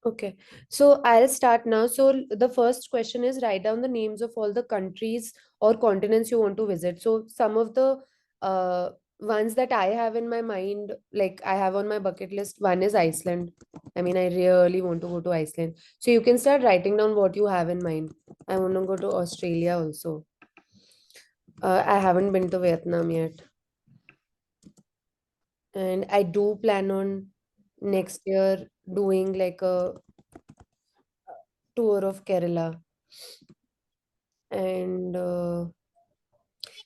Okay, so I'll start now. So the first question is write down the names of all the countries or continents you want to visit. So some of the uh, ones that I have in my mind, like I have on my bucket list, one is Iceland. I mean, I really want to go to Iceland. So you can start writing down what you have in mind. I want to go to Australia also. I haven't been to Vietnam yet. And I do plan on next year doing like a tour of Kerala and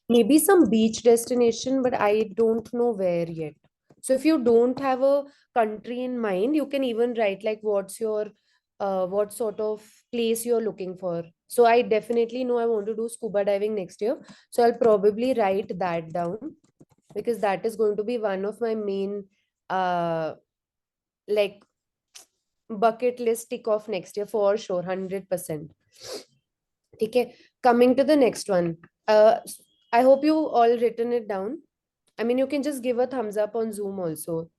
maybe some beach destination, but I don't know where yet. So if you don't have a country in mind, you can even write like what's your what sort of place you're looking for. So I definitely know I want to do scuba diving next year. So I'll probably write that down because that is going to be one of my main like bucket list tick off next year for sure, 100%. Okay, coming to the next one. Uh, I hope you all written it down. I mean, you can just give a thumbs up on Zoom also,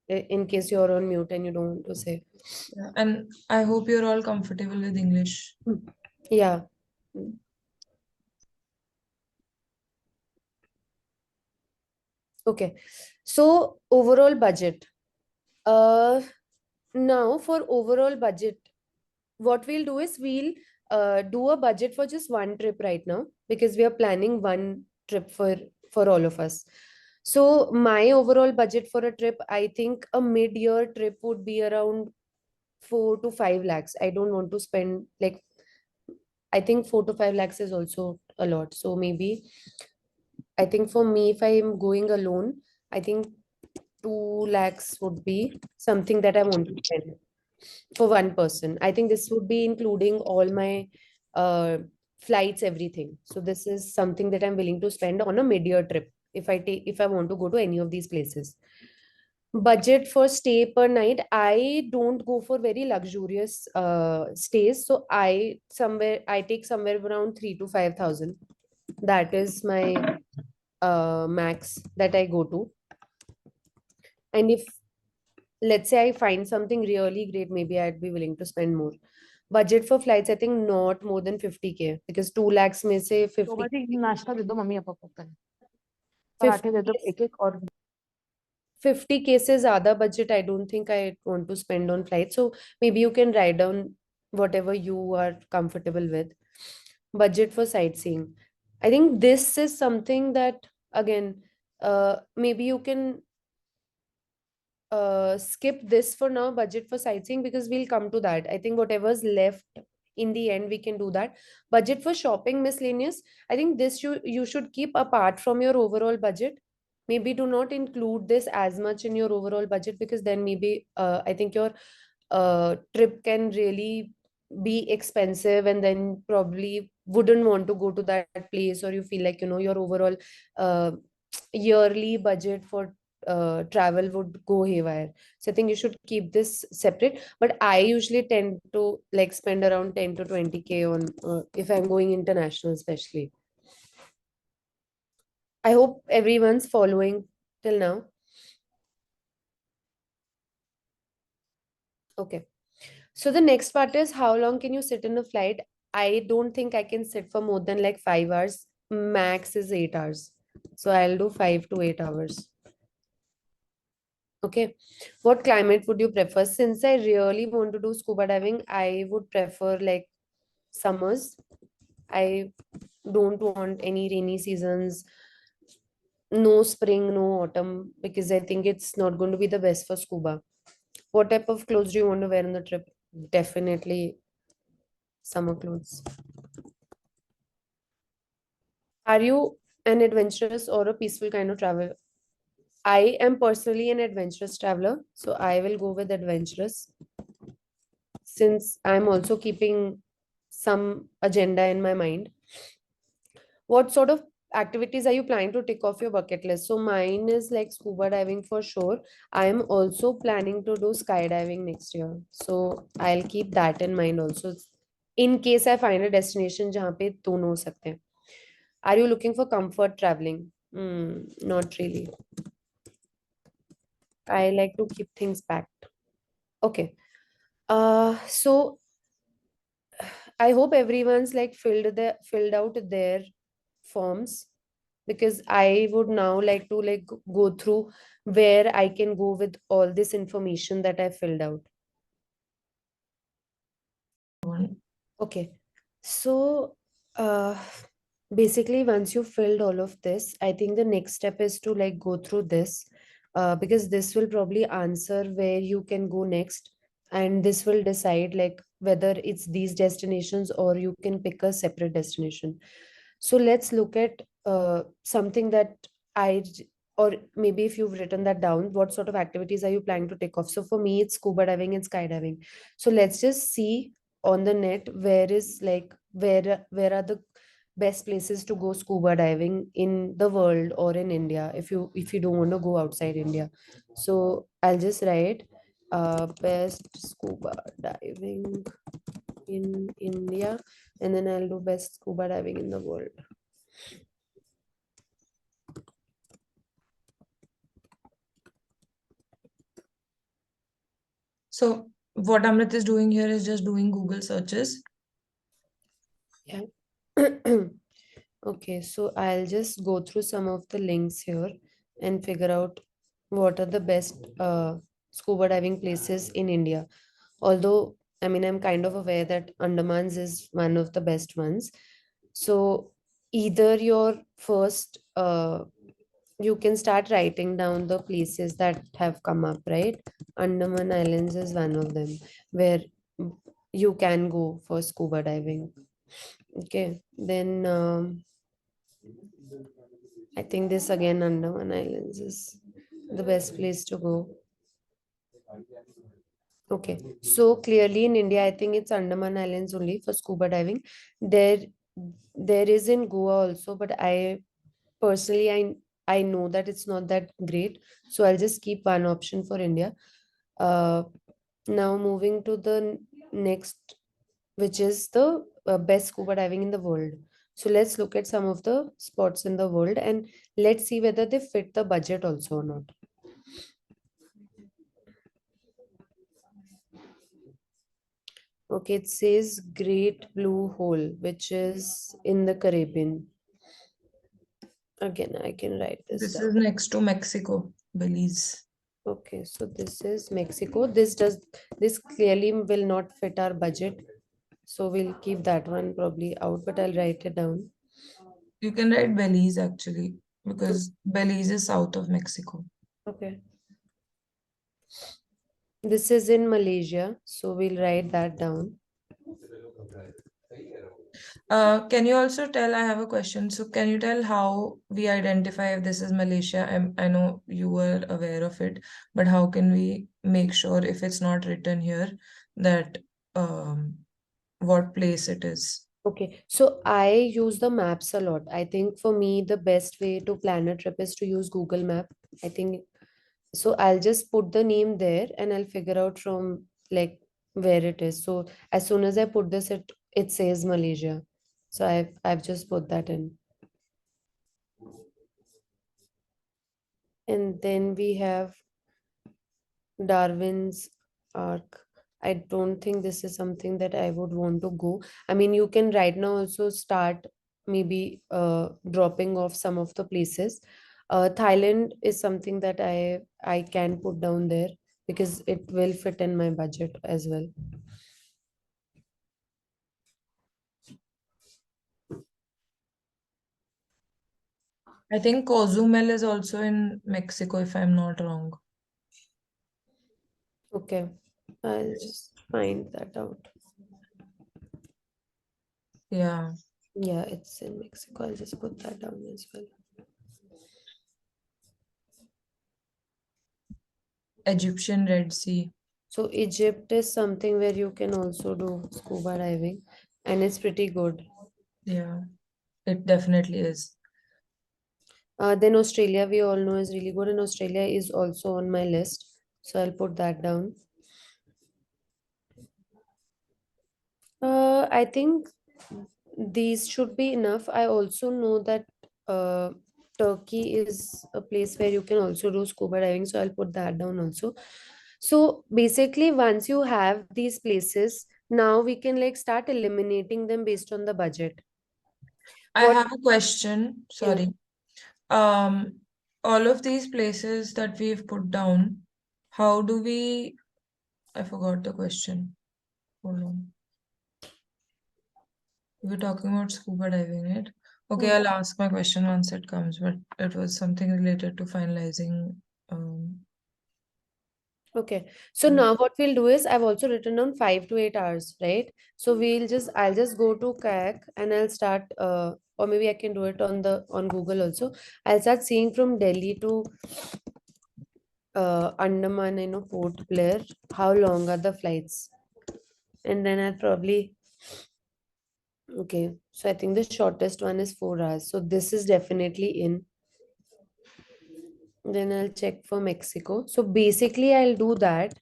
in case you're on mute and you don't want to say. Yeah, and I hope you're all comfortable with English. Hmm. Yeah. Okay. So overall budget. Uh, Now for overall budget, what we'll do is we'll do a budget for just one trip right now because we are planning one trip for all of us. So my overall budget for a trip, I think a mid-year trip would be around 4 to 5 lakhs. I don't want to spend like I think 4 to 5 lakhs is also a lot. So maybe I think for me, if I am going alone, I think 2 lakhs would be something that I want to spend for one person. I think this would be including all my uh, flights, everything. So this is something that I'm willing to spend on a mid-year trip if I want to go to any of these places. Budget for stay per night, I don't go for very luxurious stays. So I take somewhere around 3 to 5 thousand. That is my max that I go to. And if let's say I find something really great, maybe I'd be willing to spend more. Budget for flights, I think not more than 50K because 2 lakhs में से शोभा 50 जी नाश्ता दे दो, mummy papa को कल 50 पराठे दे दो एक एक और 50K से ज़्यादा budget I don't think I want to spend on flights. So maybe you can write down whatever you are comfortable with. Budget for sightseeing. I think this is something that again maybe you can skip this for now, budget for sightseeing, because we'll come to that. I think whatever's left in the end we can do that. Budget for shopping miscellaneous, I think this you should keep apart from your overall budget. Maybe do not include this as much in your overall budget because then maybe I think your trip can really be expensive and then probably wouldn't want to go to that place, or you feel like your overall uh, yearly budget for travel would go haywire. So I think you should keep this separate. But I usually tend to like spend around 10 to 20K on if I'm going international, especially. I hope everyone's following till now. Okay. So the next part is how long can you sit in a flight? I don't think I can sit for more than like 5 hours. Max is 8 hours. So I'll do 5 to 8 hours. Okay. What climate would you prefer? Since I really want to do scuba diving, I would prefer like summers. I don't want any rainy seasons, no spring, no autumn, because I think it's not going to be the best for scuba. What type of clothes do you want to wear on the trip? Definitely summer clothes. Are you an adventurous or a peaceful kind of traveler? I am personally an adventurous traveler, so I will go with adventurous since I'm also keeping some agenda in my mind. What sort of activities are you planning to tick off your bucket list? So mine is like scuba diving for sure. I am also planning to do skydiving next year. So I'll keep that in mind also in case I find a destination जहाँ पे दोनों हो सकते हैं. Are you looking for comfort traveling? Not really. I like to keep things packed. Okay. So I hope everyone's like filled out their forms, because I would now like to like go through where I can go with all this information that I filled out. Okay. So uh basically once you filled all of this, I think the next step is to like go through this, because this will probably answer where you can go next, and this will decide like whether it's these destinations or you can pick a separate destination. So let's look at something that I or maybe if you've written that down, what sort of activities are you planning to take off? So for me, it's scuba diving and skydiving. So let's just see on the net where is like where are the best places to go scuba diving in the world or in India, if you don't want to go outside India. So I'll just write best scuba diving in India, and then I'll do best scuba diving in the world. So what Amrit is doing here is just doing Google searches. Yeah. Okay, so I'll just go through some of the links here and figure out what are the best scuba diving places in India. Although, I mean, I'm kind of aware that Andamans is one of the best ones. So either your first, you can start writing down the places that have come up, right? Andaman Islands is one of them where you can go for scuba diving. Okay, then I think this again, Andaman Islands is the best place to go. Okay, so clearly in India, I think it's Andaman Islands only for scuba diving. There, there is in Goa also, but I personally, I know that it's not that great, so I'll just keep one option for India. Uh, Now moving to the next, which is the best scuba diving in the world. So let's look at some of the spots in the world and let's see whether they fit the budget also or not. Okay, it says Great Blue Hole, which is in the Caribbean. Again, I can write this This down. is next to Mexico, Belize. Okay, so this is Mexico. This clearly will not fit our budget. So we'll keep that one probably out, but I'll write it down. You can write Belize actually, because Belize is south of Mexico. Okay. This is in Malaysia, so we'll write that down. Can you also tell, I have a question. So can you tell how we identify if this is Malaysia? I know you were aware of it, but how can we make sure if it's not written here that what place it is? Okay, so I use the maps a lot. I think for me, the best way to plan a trip is to use Google Map. I think so. I'll just put the name there and I'll figure out from like where it is. So as soon as I put this, it says Malaysia. So I've just put that in. And then we have Darwin's Ark. I don't think this is something that I would want to go. I mean, you can right now also start maybe dropping off some of the places. Thailand is something that I can put down there because it will fit in my budget as well. I think Cozumel is also in Mexico, if I'm not wrong. Okay, I'll just find that out. Yeah. Yeah, it's in Mexico. I'll just put that down as well. Egyptian Red Sea. So Egypt is something where you can also do scuba diving, and it's pretty good. Yeah, it definitely is. Then Australia, we all know is really good, and Australia is also on my list. So I'll put that down. I think these should be enough. I also know that uh, Turkey is a place where you can also do scuba diving, so I'll put that down also. So basically, once you have these places, now we can like start eliminating them based on the budget. I What? have a question. Yeah. Sorry. All of these places that we've put down, how do we, I forgot the question. Hold on. We were talking about scuba diving, right? Okay, I'll ask my question once it comes, but it was something related to finalizing. Um, Okay. So now what we'll do is I've also written down 5 to 8 hours, right? So I'll just go to kayak and I'll start or maybe I can do it on Google also. I'll start seeing from Delhi to Andaman, Port Blair, how long are the flights? And then I'll probably okay. So I think the shortest one is 4 hours. So this is definitely in. Then I'll check for Mexico. So basically I'll do that.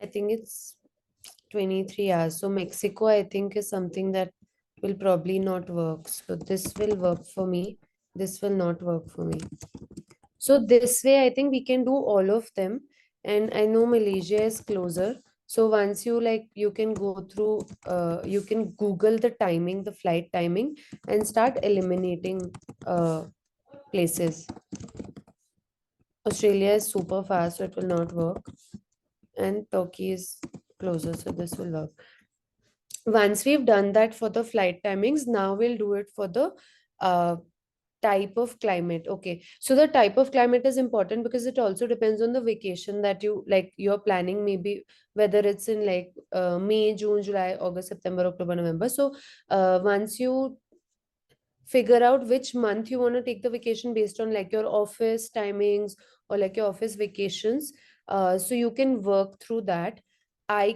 I think it's 23 hours. So Mexico, I think, is something that will probably not work. So this will work for me. This will not work for me. So this way, I think we can do all of them. And I know Malaysia is closer. So once you like, you can go through, you can Google the timing, the flight timing, and start eliminating places. Australia is super fast, so it will not work. And Turkey is closer, so this will work. Once we've done that for the flight timings, now we'll do it for the uh, type of climate. Okay, so the type of climate is important because it also depends on the vacation that you like you're planning, maybe whether it's in like May, June, July, August, September, October, November. So once you figure out which month you want to take the vacation based on like your office timings or like your office vacations, so you can work through that. I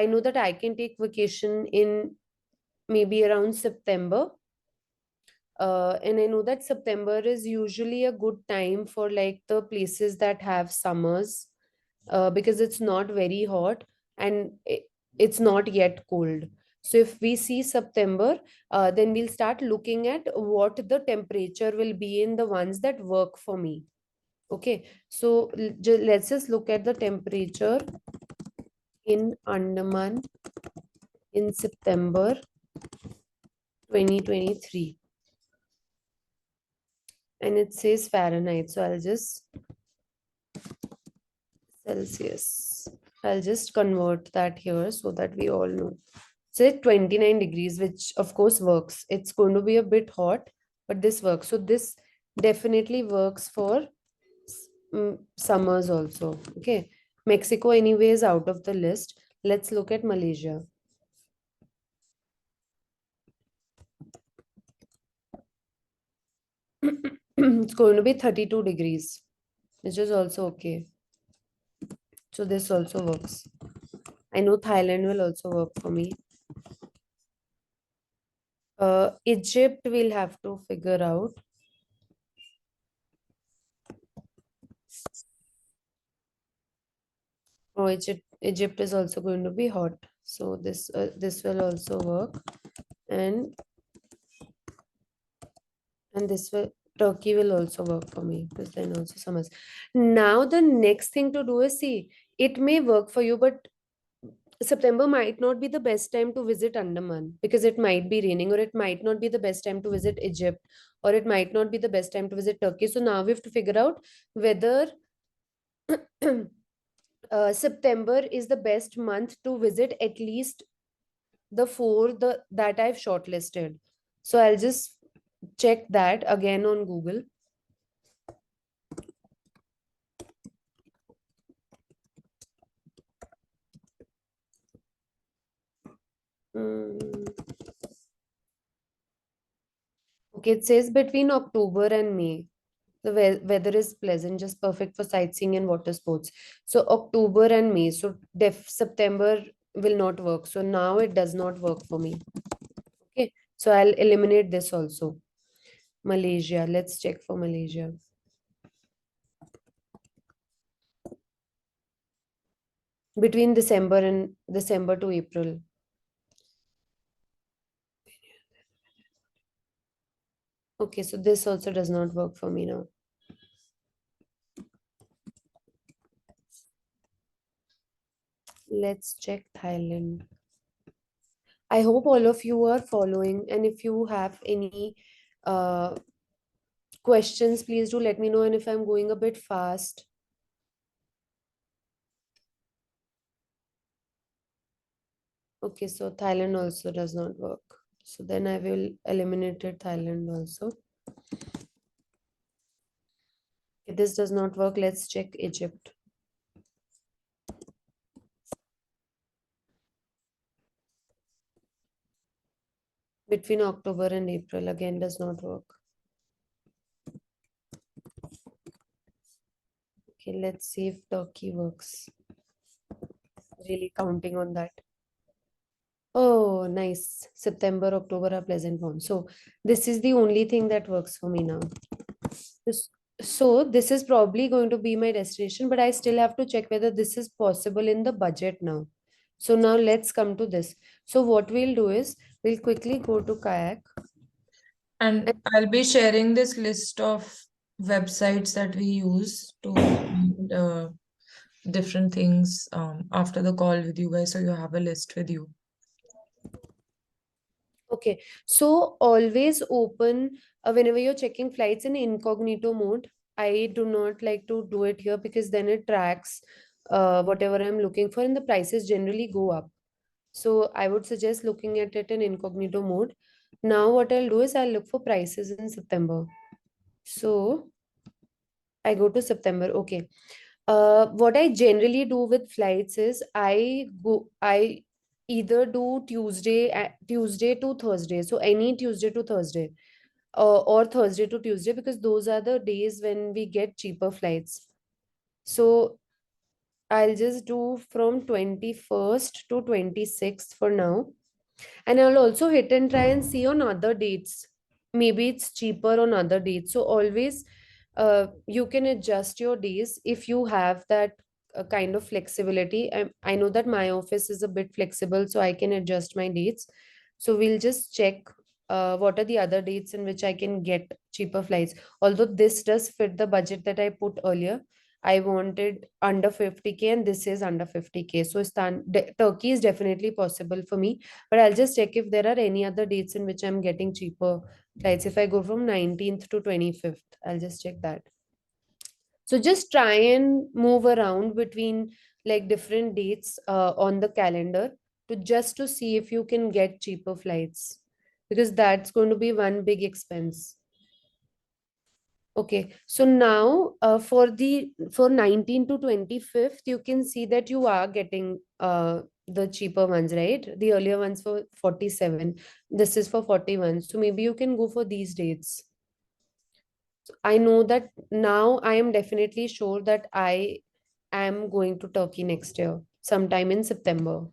know that I can take vacation in maybe around September. And I know that September is usually a good time for like the places that have summers, because it's not very hot and it's not yet cold. So if we see September, then we'll start looking at what the temperature will be in the ones that work for me. Okay, so let's just look at the temperature in Andaman in September 2023. And it says Fahrenheit. So I'll just Celsius. I'll just convert that here so that we all know. So it's 29 degrees, which of course works. It's going to be a bit hot, but this works. So this definitely works for summers also. Okay. Mexico anyway is out of the list. Let's look at Malaysia. It's going to be 32 degrees, which is also okay. So this also works. I know Thailand will also work for me. Egypt we'll have to figure out. Oh, Egypt is also going to be hot. So this will also work. And this will Turkey will also work for me because then also summers. Now the next thing to do is see, it may work for you, but September might not be the best time to visit Andaman because it might be raining, or it might not be the best time to visit Egypt, or it might not be the best time to visit Turkey. So now we have to figure out whether September is the best month to visit at least the four that I've shortlisted. So I'll just check that again on Google. Mm. Okay, it says between October and May. The weather is pleasant, just perfect for sightseeing and water sports. So October and May. So September will not work. So now it does not work for me. Okay. So I'll eliminate this also. Malaysia. Let's check for Malaysia. Between December to April. Okay, so this also does not work for me now. Let's check Thailand. I hope all of you are following, and if you have any uh, questions, please do let me know. And if I'm going a bit fast, okay, so Thailand also does not work. So then I will eliminate it, Thailand also. If this does not work, let's check Egypt. Between October and April, again does not work. Okay, let's see if Turkey works. Really counting on that. Oh, nice. September, October are pleasant ones. So this is the only thing that works for me now. This, so this is probably going to be my destination, but I still have to check whether this is possible in the budget now. So now let's come to this. So what we'll do is we'll quickly go to Kayak. And I'll be sharing this list of websites that we use to find different things after the call with you guys, so you have a list with you. Okay, so always open whenever you're checking flights in incognito mode. I do not like to do it here because then it tracks whatever I'm looking for, and the prices generally go up. So I would suggest looking at it in incognito mode. Now what I'll do is I'll look for prices in September. So I go to September. Okay. What I generally do with flights is I either do Tuesday to Thursday. So any Tuesday to Thursday, or Thursday to Tuesday, because those are the days when we get cheaper flights. So I'll just do from 21st to 26th for now. And I'll also hit and try and see on other dates. Maybe it's cheaper on other dates. So always you can adjust your days if you have that kind of flexibility. I know that my office is a bit flexible, so I can adjust my dates. So we'll just check what are the other dates in which I can get cheaper flights. Although this does fit the budget that I put earlier. I wanted under 50K and this is under 50K. So Turkey is definitely possible for me, but I'll just check if there are any other dates in which I'm getting cheaper flights. If I go from 19th to 25th, I'll just check that. So just try and move around between like different dates on the calendar to see if you can get cheaper flights, because that's going to be one big expense. Okay, so now for 19 to 25th, you can see that you are getting the cheaper ones, right? The earlier ones for 47. This is for 41. So maybe you can go for these dates. I know that now I am definitely sure that I am going to Turkey next year, sometime in September.